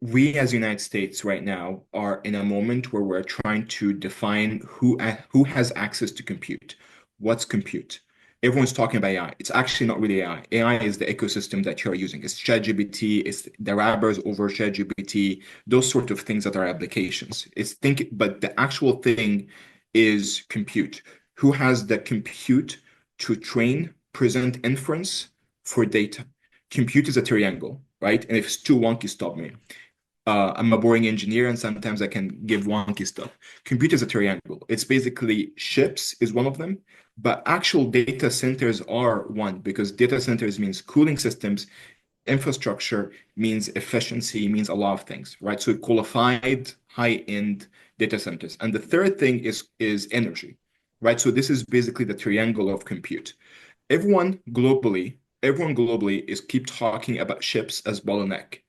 we as United States right now are in a moment where we're trying to define who has access to compute. What's compute? Everyone's talking about AI. It's actually not really AI. AI is the ecosystem that you're using. It's ChatGPT, it's the wrappers over ChatGPT, those sort of things that are applications. But the actual thing is compute. Who has the compute to train, present inference for data? Compute is a triangle, right? And if it's too wonky, stop me. I'm a boring engineer and sometimes I can give wonky stuff. Compute is a triangle. It's basically ships is one of them, but actual data centers are one because data centers means cooling systems, infrastructure means efficiency, means a lot of things, right? So qualified high-end data centers. And the third thing is energy, right? So this is basically the triangle of compute. Everyone globally is keep talking about ships as bottleneck.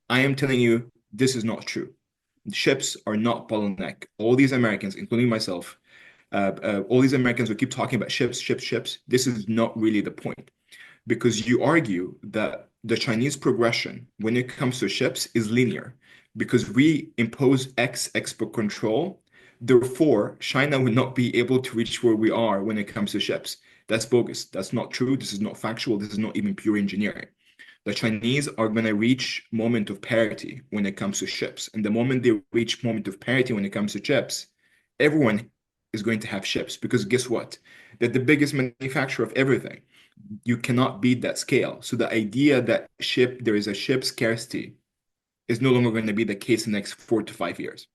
I am telling you, this is not true. Ships are not bottleneck. All these Americans, including myself, all these Americans who keep talking about ships, ships, ships. This is not really the point because you argue that the Chinese progression when it comes to ships is linear because we impose X export control. Therefore, China will not be able to reach where we are when it comes to ships. That's bogus. That's not true. This is not factual. This is not even pure engineering. The Chinese are going to reach moment of parity when it comes to ships. And the moment they reach moment of parity when it comes to chips, everyone is going to have ships because guess what? They're the biggest manufacturer of everything. You cannot beat that scale. So the idea that there is a ship scarcity is no longer going to be the case in the next 4 to 5 years.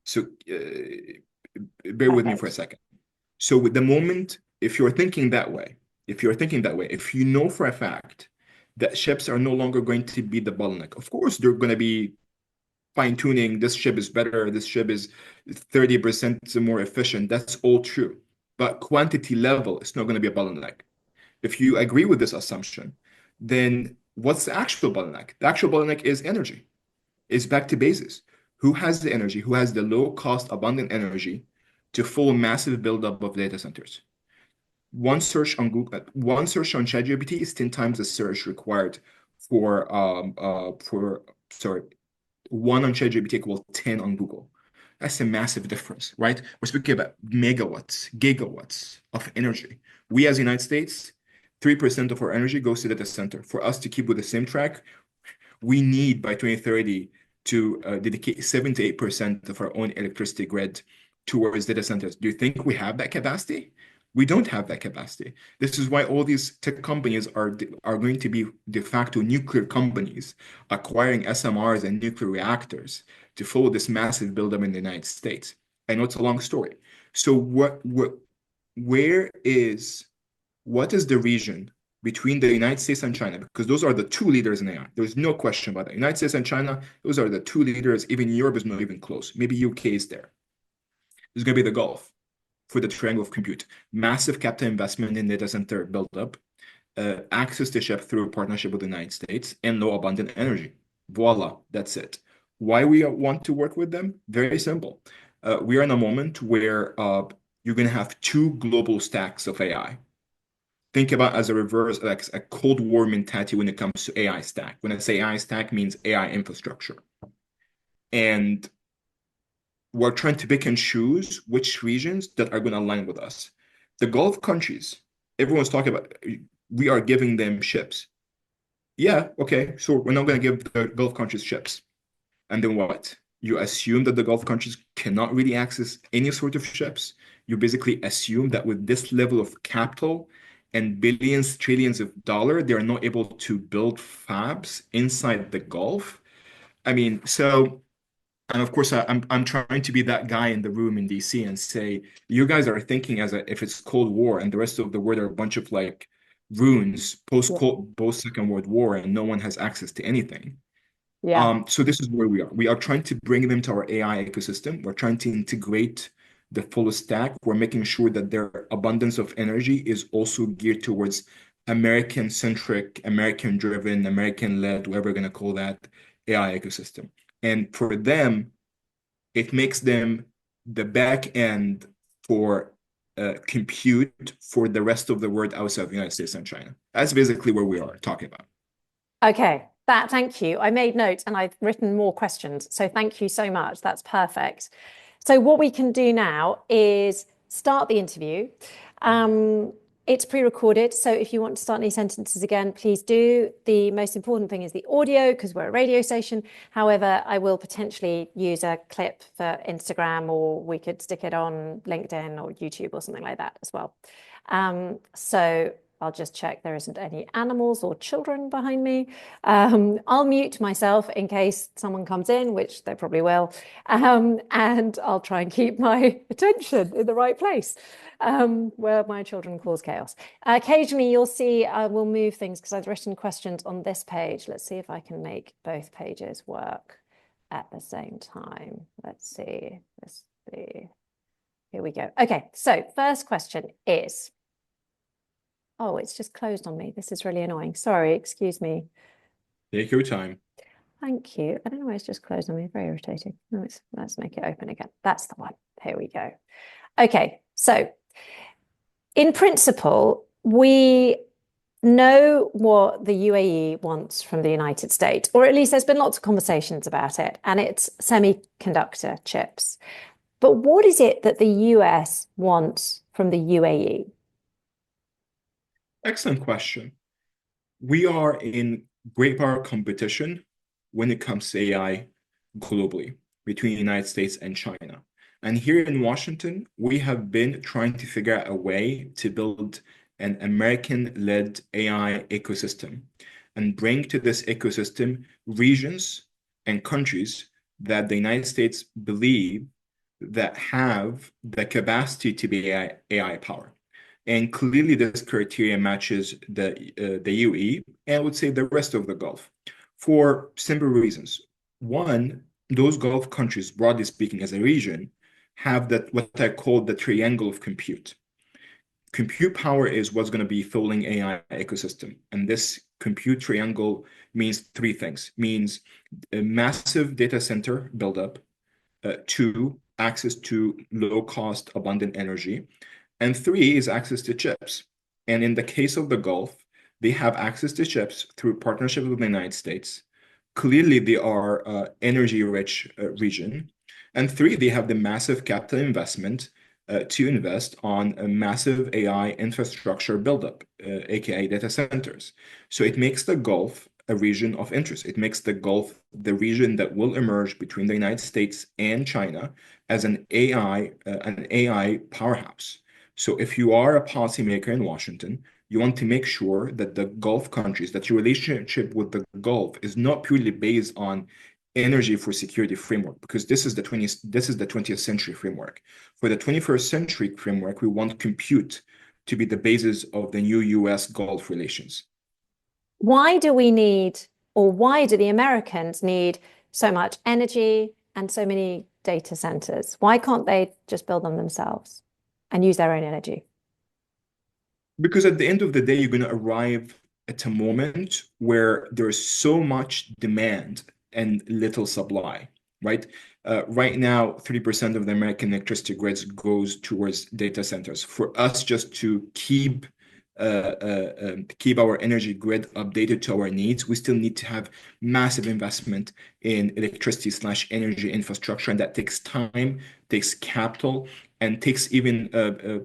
So bear with me for a Perfect. second. So with the moment, if you know for a fact that ships are no longer going to be the bottleneck, of course they're going to be fine tuning. This ship is better. This ship is 30% more efficient. That's all true. But quantity level is not going to be a bottleneck. If you agree with this assumption, then what's the actual bottleneck? The actual bottleneck is energy. It's back to basis. Who has the energy? Who has the low cost, abundant energy to full massive buildup of data centers? One search on ChatGPT is 10 times the search required for sorry, one on ChatGPT equals 10 on Google. That's a massive difference, right? We're speaking about megawatts, gigawatts of energy. We as United States, 3% of our energy goes to data center. For us to keep with the same track, we need by 2030 to dedicate 7 to 8% of our own electricity grid towards data centers. Do you think we have that capacity? We don't have that capacity. This is why all these tech companies are going to be de facto nuclear companies acquiring SMRs and nuclear reactors to follow this massive buildup in the United States. I know it's a long story. So where is what is the region between the United States and China? Because those are the two leaders in AI. There's no question about that. United States and China, those are the two leaders. Even Europe is not even close. Maybe UK is there. There's going to be the Gulf for the triangle of compute. Massive capital investment in data center buildup, access to ship through a partnership with the United States, and low abundant energy. Voila, that's it. Why we want to work with them? Very simple. We are in a moment where you're going to have two global stacks of AI. Think about as a reverse, like a Cold War mentality when it comes to AI stack. When I say AI stack, means AI infrastructure. And we're trying to pick and choose which regions that are going to align with us. The Gulf countries, everyone's talking about, we are giving them ships. Yeah, okay, so we're not going to give the Gulf countries ships. And then what? You assume that the Gulf countries cannot really access any sort of ships. You basically assume that with this level of capital and billions, trillions of dollars, they are not able to build fabs inside the Gulf. I mean, so, and of course, I'm trying to be that guy in the room in DC and say, you guys are thinking as if it's Cold War and the rest of the world are a bunch of like ruins Yeah. post Second World War and no one has access to anything. Yeah. So this is where we are. We are trying to bring them to our AI ecosystem. We're trying to integrate the full stack. We're making sure that their abundance of energy is also geared towards American-centric, American-driven, American-led, whatever we're going to call that, AI ecosystem. And for them, it makes them the back end for compute for the rest of the world outside of the United States and China. That's basically where we are talking about. Okay. Thank you. I made notes and I've written more questions. So thank you so much. That's perfect. So what we can do now is start the interview. It's pre-recorded, so if you want to start any sentences again, please do. The most important thing is the audio because we're a radio station. However, I will potentially use a clip for Instagram, or we could stick it on LinkedIn or YouTube or something like that as well. So I'll just check there isn't any animals or children behind me. I'll mute myself in case someone comes in, which they probably will. And I'll try and keep my attention in the right place, where my children cause chaos. Occasionally you'll see we'll move things because I've written questions on this page. Let's see if I can make both pages work at the same time. Let's see. Here we go. Okay, so first question is, oh, it's just closed on me. This is really annoying. Sorry, excuse me. Take your time. Thank you. I don't know why it's just closed on me. Very irritating. No, let's make it open again. That's the one. Here we go. Okay, so in principle, we know what the UAE wants from the United States, or at least there's been lots of conversations about it, and it's semiconductor chips. But what is it that the US wants from the UAE? Excellent question. We are in great power competition when it comes to AI globally between the United States and China. And here in Washington, we have been trying to figure out a way to build an American-led AI ecosystem and bring to this ecosystem regions and countries that the United States believe that have the capacity to be AI power. And clearly this criteria matches the UAE and I would say the rest of the Gulf for simple reasons. One, those Gulf countries, broadly speaking, as a region, have that what I call the triangle of compute. Compute power is what's going to be fueling AI ecosystem. And this compute triangle means three things. Means a massive data center buildup, two, access to low-cost, abundant energy, and three is access to chips. And in the case of the Gulf, they have access to chips through partnership with the United States. Clearly, they are energy-rich region. And three, they have the massive capital investment to invest on a massive AI infrastructure buildup, aka data centers. So it makes the Gulf a region of interest. It makes the Gulf the region that will emerge between the United States and China as an AI powerhouse. So if you are a policymaker in Washington, you want to make sure that the Gulf countries, that your relationship with the Gulf is not purely based on energy for security framework, because this is the 20th century framework. For the 21st century framework, we want compute to be the basis of the new US Gulf relations. Why do we need, or why do the Americans need so much energy and so many data centers? Why can't they just build them themselves and use their own energy? Because at the end of the day, you're going to arrive at a moment where there is so much demand and little supply, right? Right now, 3% of the American electricity grids goes towards data centers. For us just to keep our energy grid updated to our needs, we still need to have massive investment in electricity/energy infrastructure, and that takes time, takes capital, and takes even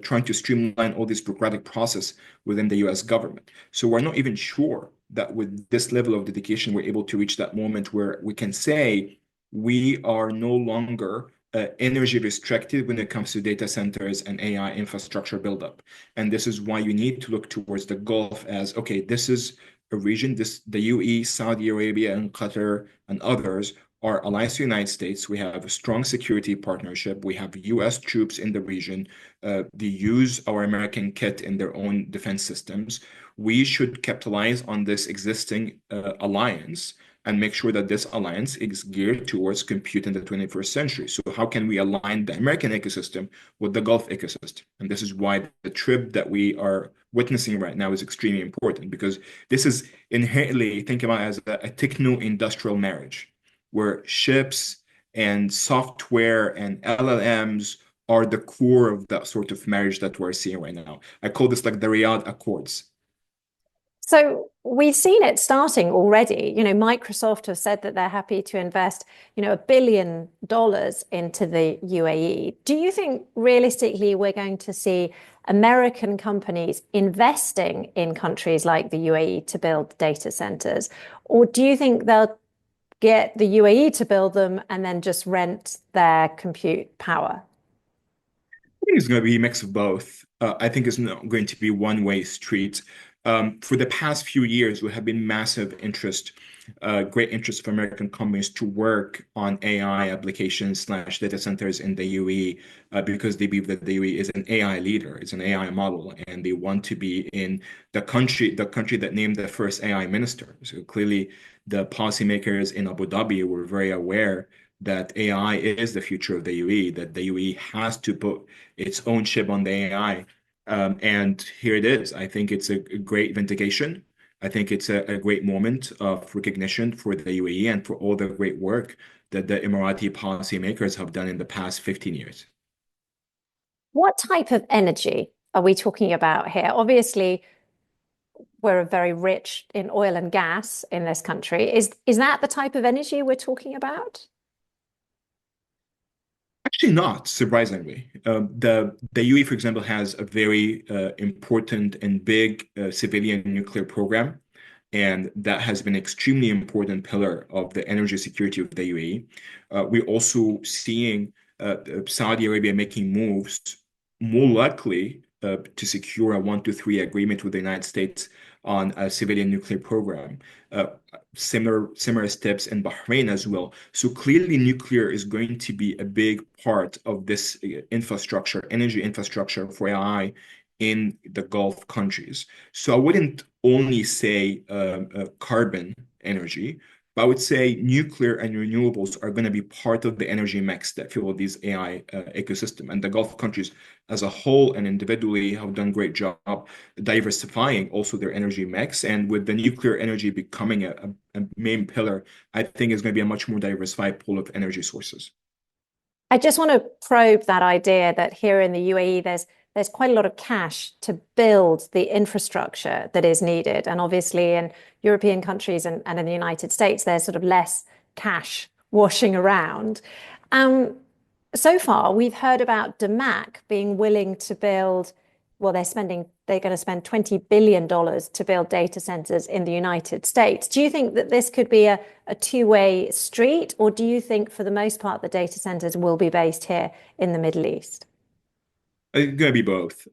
trying to streamline all this bureaucratic process within the US government. So we're not even sure that with this level of dedication, we're able to reach that moment where we can say we are no longer energy restricted when it comes to data centers and AI infrastructure buildup. And this is why you need to look towards the Gulf as, okay, this is a region, the UAE, Saudi Arabia, and Qatar, and others are allies to the United States. We have a strong security partnership. We have US troops in the region. They use our American kit in their own defense systems. We should capitalize on this existing alliance and make sure that this alliance is geared towards compute in the 21st century. So how can we align the American ecosystem with the Gulf ecosystem? And this is why the trip that we are witnessing right now is extremely important, because this is inherently, think about it as a techno-industrial marriage, where ships and software and LLMs are the core of that sort of marriage that we're seeing right now. I call this like the Riyadh Accords. So we've seen it starting already. Microsoft have said that they're happy to invest, $1 billion into the UAE. Do you think realistically we're going to see American companies investing in countries like the UAE to build data centers? Or do you think they'll get the UAE to build them and then just rent their compute power? I think it's going to be a mix of both. I think it's not going to be one-way street. For the past few years, there have been massive interest, great interest for American companies to work on AI applications slash data centers in the UAE because they believe that the UAE is an AI leader, it's an AI model, and they want to be in the country that named the first AI minister. So clearly, the policymakers in Abu Dhabi were very aware that AI is the future of the UAE, that the UAE has to put its own chip on the AI. And here it is. I think it's a great vindication. I think it's a great moment of recognition for the UAE and for all the great work that the Emirati policymakers have done in the past 15 years. What type of energy are we talking about here? Obviously, we're very rich in oil and gas in this country. Is that the type of energy we're talking about? Actually, not surprisingly. The UAE, for example, has a very important and big civilian nuclear program, and that has been an extremely important pillar of the energy security of the UAE. We're also seeing Saudi Arabia making moves, more likely to secure a 1-2-3 agreement with the United States on a civilian nuclear program. Similar steps in Bahrain as well. So clearly, nuclear is going to be a big part of this infrastructure, energy infrastructure for AI in the Gulf countries. So I wouldn't only say carbon energy, but I would say nuclear and renewables are going to be part of the energy mix that fuel these AI ecosystem. And the Gulf countries as a whole and individually have done a great job diversifying also their energy mix. And with the nuclear energy becoming a main pillar, I think it's going to be a much more diversified pool of energy sources. I just want to probe that idea that here in the UAE, there's quite a lot of cash to build the infrastructure that is needed. And obviously in European countries and in the United States, there's sort of less cash washing around. So far, we've heard about DMAC being willing to build, well, they're going to spend $20 billion to build data centers in the United States. Do you think that this could be a two-way street, or do you think for the most part the data centers will be based here in the Middle East? It's going to be both,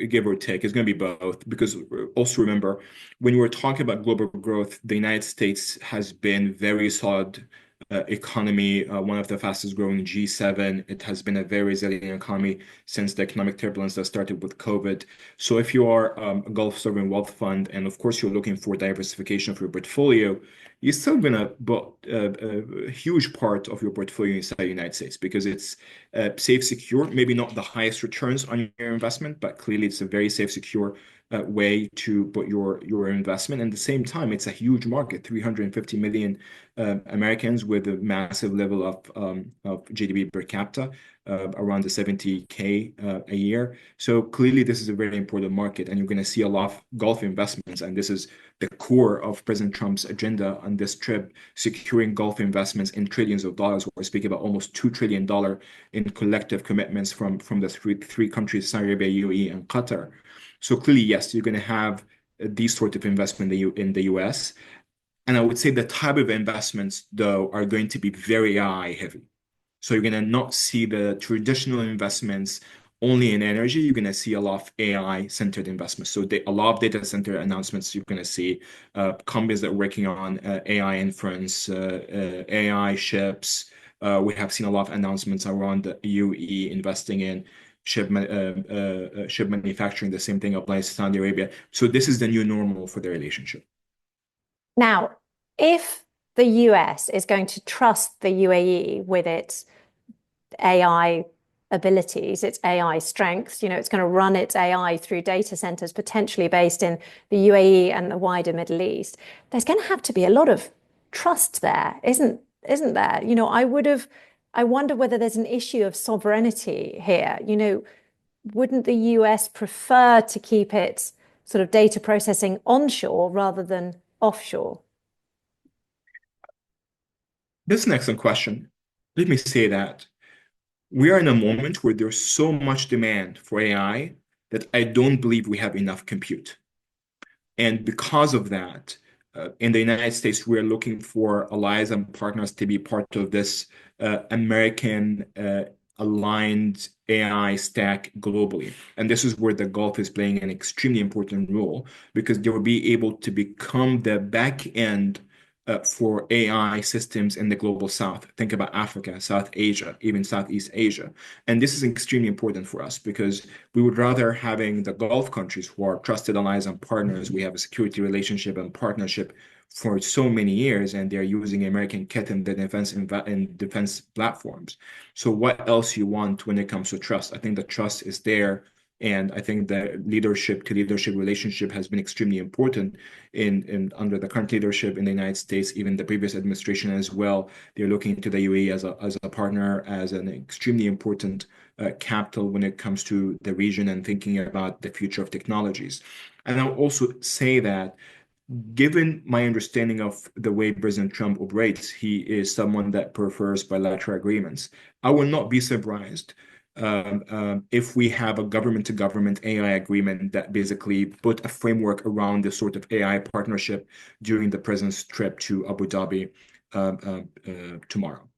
give or take. It's going to be both because also remember, when we're talking about global growth, the United States has been very solid economy, one of the fastest growing G7. It has been a very resilient economy since the economic turbulence that started with COVID. So if you are a Gulf sovereign wealth fund, and of course you're looking for diversification of your portfolio, you're still gonna put a huge part of your portfolio inside the United States because it's safe, secure, maybe not the highest returns on your investment, but clearly it's a very safe, secure way to put your investment. And at the same time, it's a huge market, 350 million Americans with a massive level of GDP per capita, around the 70K a year. So clearly, this is a very important market, and you're going to see a lot of Gulf investments. And this is the core of President Trump's agenda on this trip, securing Gulf investments in trillions of dollars. We're speaking about almost $2 trillion in collective commitments from the three countries, Saudi Arabia, UAE, and Qatar. So clearly, yes, you're going to have these sort of investment in the US. And I would say the type of investments, though, are going to be very AI heavy. So you're going to not see the traditional investments only in energy. You're going to see a lot of AI-centered investments. So a lot of data center announcements, you're going to see companies that are working on AI inference, AI chips. We have seen a lot of announcements around the UAE investing in ship manufacturing. The same thing applies to Saudi Arabia. So this is the new normal for the relationship. Now, if the US is going to trust the UAE with its AI abilities, its AI strengths, it's going to run its AI through data centers potentially based in the UAE and the wider Middle East, there's going to have to be a lot of trust there, isn't there? I wonder whether there's an issue of sovereignty here. Wouldn't the US prefer to keep its sort of data processing onshore rather than offshore? This is an excellent question. Let me say that we are in a moment where there's so much demand for AI that I don't believe we have enough compute. And because of that, in the United States, we're looking for allies and partners to be part of this American aligned AI stack globally. And this is where the Gulf is playing an extremely important role because they will be able to become the back end for AI systems in the global south. Think about Africa, South Asia, even Southeast Asia. And this is extremely important for us because we would rather having the Gulf countries who are trusted allies and partners. We have a security relationship and partnership for so many years, and they're using American kit in the defense platforms. So what else you want when it comes to trust? I think the trust is there. And I think the leadership to leadership relationship has been extremely important in under the current leadership in the United States, even the previous administration as well. They're looking to the UAE as a partner, as an extremely important capital when it comes to the region and thinking about the future of technologies. And I'll also say that given my understanding of the way President Trump operates, he is someone that prefers bilateral agreements. I will not be surprised if we have a government-to-government AI agreement that basically put a framework around this sort of AI partnership during the president's trip to Abu Dhabi tomorrow.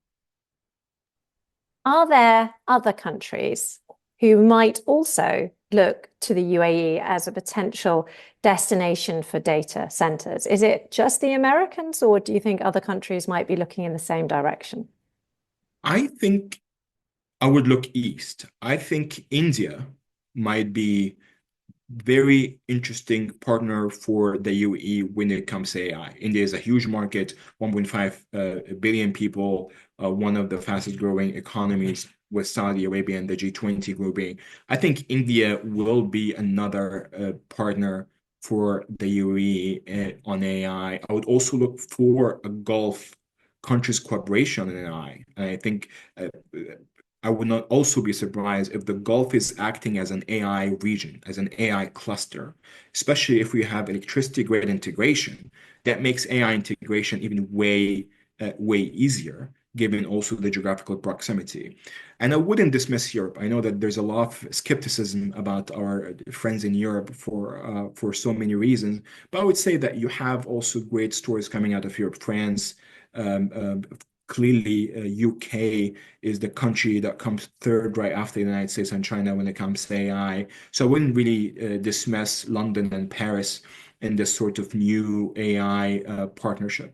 Are there other countries who might also look to the UAE as a potential destination for data centers? Is it just the Americans, or do you think other countries might be looking in the same direction? I think I would look east. I think India might be very interesting partner for the UAE when it comes to AI. India is a huge market, 1.5 billion people, one of the fastest growing economies with Saudi Arabia and the G20 grouping. I think India will be another partner for the UAE on AI. I would also look for a Gulf countries cooperation in AI. And I think I would not also be surprised if the Gulf is acting as an AI region, as an AI cluster, especially if we have electricity grid integration. That makes AI integration even way easier, given also the geographical proximity. And I wouldn't dismiss Europe. I know that there's a lot of skepticism about our friends in Europe for so many reasons, but I would say that you have also great stories coming out of Europe, France. Clearly, UK is the country that comes third right after the United States and China when it comes to AI. So I wouldn't really dismiss London and Paris in this sort of new AI partnership.